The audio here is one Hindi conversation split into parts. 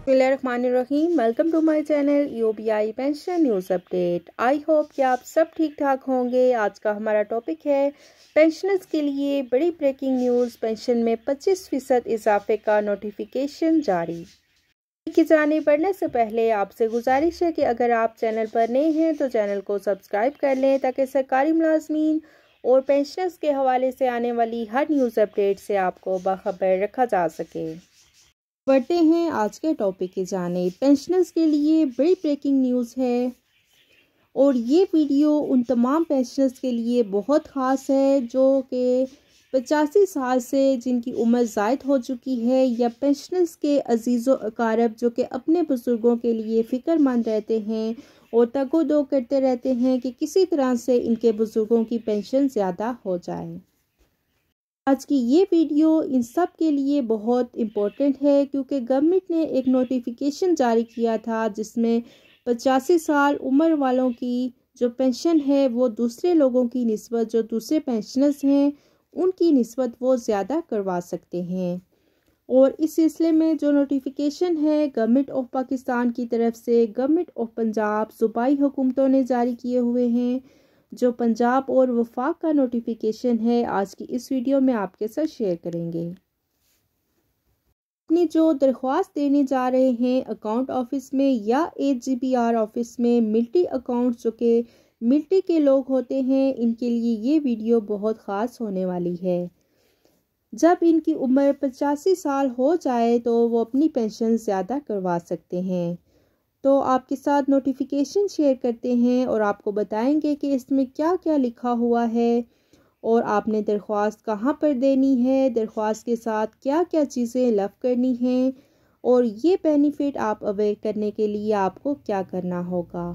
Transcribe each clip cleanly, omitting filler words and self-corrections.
बिस्मिल्लाहिर्रहमानिर्रहीम। Welcome to my channel UBI pension news update. I hope कि आप सब ठीक ठाक होंगे। आज का हमारा टॉपिक है पेंशनर्स के लिए बड़ी ब्रेकिंग न्यूज़। पेंशन में 25% इजाफे का नोटिफिकेशन जारी। की जाने बढ़ने से पहले आपसे गुजारिश है कि अगर आप चैनल पर नए हैं तो चैनल को सब्सक्राइब कर लें ताकि सरकारी मुलाजमीन और पेंशनर्स के हवाले से आने वाली हर न्यूज़ अपडेट से आपको बाखबर रखा जा सके। बढ़ते हैं आज के टॉपिक की जानिब। पेंशनर्स के लिए बड़ी ब्रेकिंग न्यूज़ है और ये वीडियो उन तमाम पेंशनर्स के लिए बहुत ख़ास है जो कि 85 साल से जिनकी उम्र ज़ायद हो चुकी है, या पेंशनर्स के अजीज़ो अकारब जो कि अपने बुज़ुर्गों के लिए फ़िक्रमंद रहते हैं और तगो-दो करते रहते हैं कि किसी तरह से इनके बुज़ुर्गों की पेंशन ज़्यादा हो जाए। आज की ये वीडियो इन सब के लिए बहुत इम्पोर्टेंट है क्योंकि गवर्नमेंट ने एक नोटिफिकेशन जारी किया था जिसमें 85 साल उम्र वालों की जो पेंशन है वो दूसरे लोगों की निस्बत, जो दूसरे पेंशनर्स हैं उनकी निस्बत वो ज़्यादा करवा सकते हैं। और इस सिलसिले में जो नोटिफिकेशन है गवर्नमेंट ऑफ पाकिस्तान की तरफ से गवर्नमेंट ऑफ पंजाब सूबाई हुकूमतों ने जारी किए हुए हैं, जो पंजाब और वफाक का नोटिफिकेशन है, आज की इस वीडियो में आपके साथ शेयर करेंगे। अपनी जो दरख्वास्त देने जा रहे हैं अकाउंट ऑफिस में या HGPR ऑफिस में, मिलिट्री अकाउंट जो कि मिलिट्री के लोग होते हैं, इनके लिए ये वीडियो बहुत ख़ास होने वाली है। जब इनकी उम्र 85 साल हो जाए तो वो अपनी पेंशन ज़्यादा करवा सकते हैं। तो आपके साथ नोटिफिकेशन शेयर करते हैं और आपको बताएंगे कि इसमें क्या क्या लिखा हुआ है और आपने दरख्वास्त कहाँ पर देनी है, दरख्वास्त के साथ क्या क्या चीज़ें लव करनी हैं और ये बेनिफिट आप अवेयर करने के लिए आपको क्या करना होगा।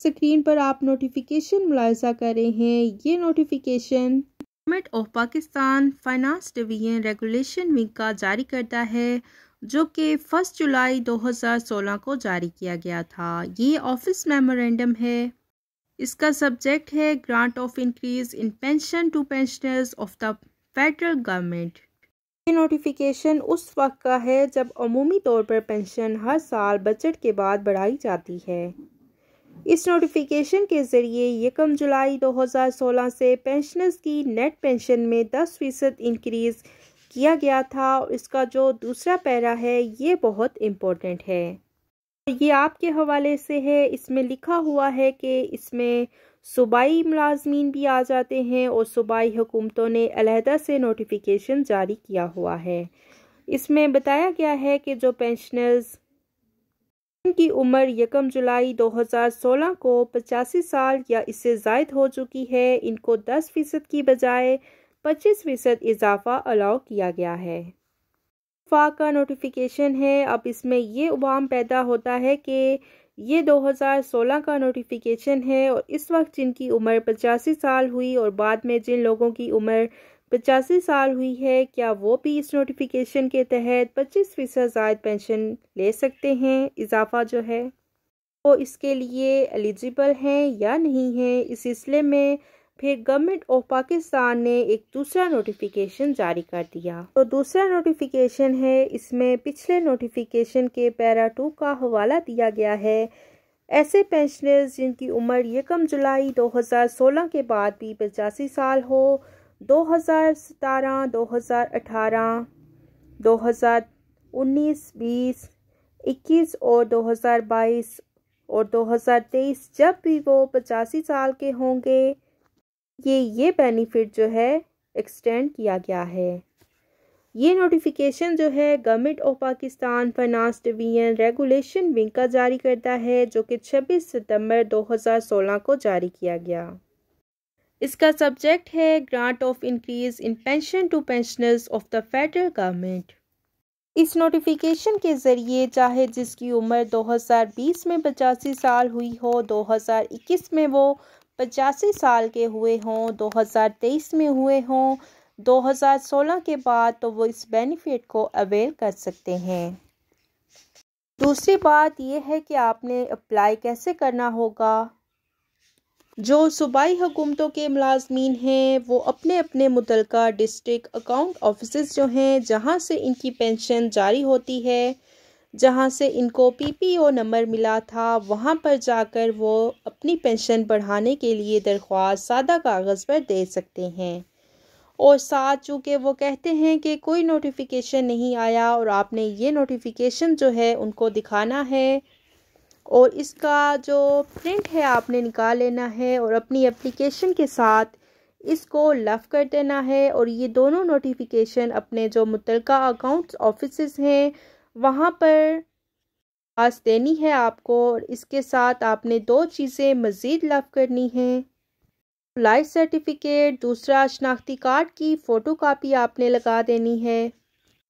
स्क्रीन पर आप नोटिफिकेशन मुलाहिजा कर रहे हैं। ये notification government of Pakistan finance division regulation wing का जारी करता है जो कि 1 जुलाई 2016 को जारी किया गया था। ये ऑफिस मेमोरेंडम है। इसका सब्जेक्ट है grant of increase in pension to pensioners of the federal government. ये नोटिफिकेशन उस वक्त का है जब अमूमी तौर पर पेंशन हर साल बजट के बाद बढ़ाई जाती है। इस नोटिफिकेशन के ज़रिए 1 जुलाई 2016 से पेंशनर्स की नेट पेंशन में 10% इंक्रीज़ किया गया था। और इसका जो दूसरा पैरा है ये बहुत इम्पोर्टेंट है, ये आपके हवाले से है। इसमें लिखा हुआ है कि इसमें सूबाई मुलाजमीन भी आ जाते हैं और सूबाई हुकूमतों ने अलहदा से नोटिफिकेशन जारी किया हुआ है। इसमें बताया गया है कि जो पेंशनर्स की उम्र 1 जुलाई 2016 को 85 साल या इससे ज़ायद हो चुकी है, इनको 10% की बजाय 25% इजाफा अलाउ किया गया है। वफाक का नोटिफिकेशन है। अब इसमें ये उबाम पैदा होता है कि ये 2016 का नोटिफिकेशन है और इस वक्त जिनकी उम्र 85 साल हुई और बाद में जिन लोगों की उम्र 85 साल हुई है, क्या वो भी इस नोटिफिकेशन के तहत 25% ज़ायद पेंशन ले सकते हैं, इजाफा जो है वो इसके लिए एलिजिबल हैं या नहीं है। इस सिलसिले में फिर गवर्नमेंट ऑफ पाकिस्तान ने एक दूसरा नोटिफिकेशन जारी कर दिया। तो दूसरा नोटिफिकेशन है, इसमें पिछले नोटिफिकेशन के पैरा 2 का हवाला दिया गया है। ऐसे पेंशनर्स जिनकी उम्र 1 जुलाई 2016 के बाद भी 85 साल हो, 2017, 2018, 2019, 20, 21 और 2022 और 2023 जब भी वो 85 साल के होंगे, ये बेनिफिट जो है एक्सटेंड किया गया है। ये नोटिफिकेशन जो है government of Pakistan finance division regulation wing का जारी करता है जो कि 26 सितंबर 2016 को जारी किया गया। इसका सब्जेक्ट है grant of increase in pension to pensioners of the federal government. इस नोटिफिकेशन के ज़रिए चाहे जिसकी उम्र 2020 में 85 साल हुई हो, 2021 में वो 85 साल के हुए हों, 2023 में हुए हों, 2016 के बाद, तो वो इस बेनिफिट को अवेल कर सकते हैं। दूसरी बात यह है कि आपने अप्लाई कैसे करना होगा। जो सूबाई हुकूमतों के मुलाजमीन हैं वो अपने अपने मुतलका डिस्ट्रिक्ट अकाउंट ऑफिसेस जो हैं जहां से इनकी पेंशन जारी होती है, जहां से इनको पीपीओ नंबर मिला था, वहां पर जाकर वो अपनी पेंशन बढ़ाने के लिए दरख्वास्त सादा कागज़ पर दे सकते हैं। और साथ चूँकि वो कहते हैं कि कोई नोटिफिकेशन नहीं आया और आपने ये नोटिफिकेशन जो है उनको दिखाना है और इसका जो प्रिंट है आपने निकाल लेना है और अपनी एप्लीकेशन के साथ इसको लव कर देना है। और ये दोनों नोटिफिकेशन अपने जो मुतलका अकाउंट्स ऑफिसेस हैं वहाँ पर पास देनी है आपको। और इसके साथ आपने 2 चीज़ें मज़ीद लव करनी हैं। लाइफ सर्टिफिकेट, दूसरा शनाख्ती कार्ड की फ़ोटोकॉपी आपने लगा देनी है।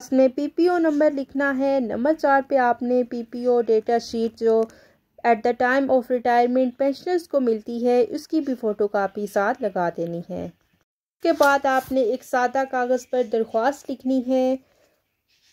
इसमें पीपीओ नंबर लिखना है। नंबर 4 पे आपने पीपीओ डेटा शीट जो at the time of retirement pensioners को मिलती है उसकी भी फ़ोटोकॉपी साथ लगा देनी है। उसके बाद आपने एक सादा कागज़ पर दरख्वास्त लिखनी है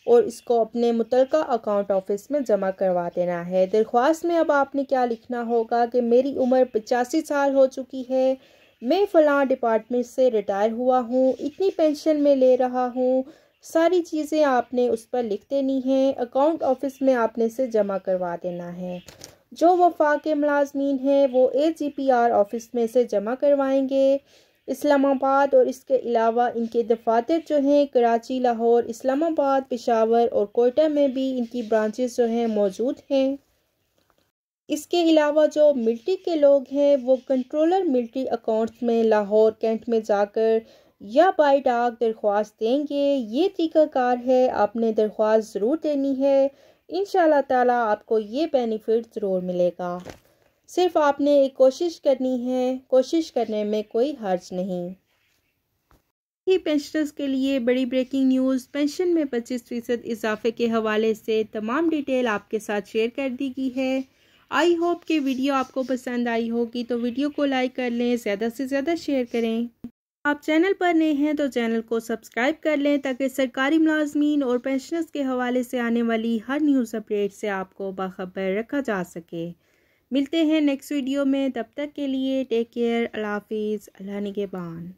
और इसको अपने मुतलका अकाउंट ऑफिस में जमा करवा देना है। दरख्वास्त में अब आपने क्या लिखना होगा कि मेरी उम्र 85 साल हो चुकी है, मैं फ़लाँ डिपार्टमेंट से रिटायर हुआ हूँ, इतनी पेंशन में ले रहा हूँ। सारी चीज़ें आपने उस पर लिख देनी हैं। अकाउंट ऑफिस में आपने से जमा करवा देना है। जो वफा के मुलाजमीन हैं वो AGPR ऑफिस में से जमा करवाएंगे इस्लामाबाद। और इसके अलावा इनके दफातर जो हैं कराची, लाहौर, इस्लामाबाद, पेशावर और कोयटा में भी इनकी ब्रांचेस जो हैं मौजूद हैं। इसके अलावा जो मिलिट्री के लोग हैं वो कंट्रोलर मिलिट्री अकाउंट्स में लाहौर कैंट में जाकर या बाई डाक दरख्वास्त देंगे। ये तरीक़ाकार है, आपने दरख्वास्त ज़रूर देनी है। इंशाअल्लाह ताला आपको ये बेनिफिट ज़रूर मिलेगा। सिर्फ आपने एक कोशिश करनी है, कोशिश करने में कोई हर्ज नहीं। ही पेंशनर्स के लिए बड़ी ब्रेकिंग न्यूज़, पेंशन में 25% इजाफे के हवाले से तमाम डिटेल आपके साथ शेयर कर दी गई है। आई होप कि वीडियो आपको पसंद आई होगी, तो वीडियो को लाइक कर लें, ज़्यादा से ज़्यादा शेयर करें। आप चैनल पर नए हैं तो चैनल को सब्सक्राइब कर लें ताकि सरकारी मुलाजमीन और पेंशनर्स के हवाले से आने वाली हर न्यूज़ अपडेट से आपको बाखबर रखा जा सके। मिलते हैं नेक्स्ट वीडियो में, तब तक के लिए टेक केयर, अल्लाह हाफिज़, अल्लाह निगहबान।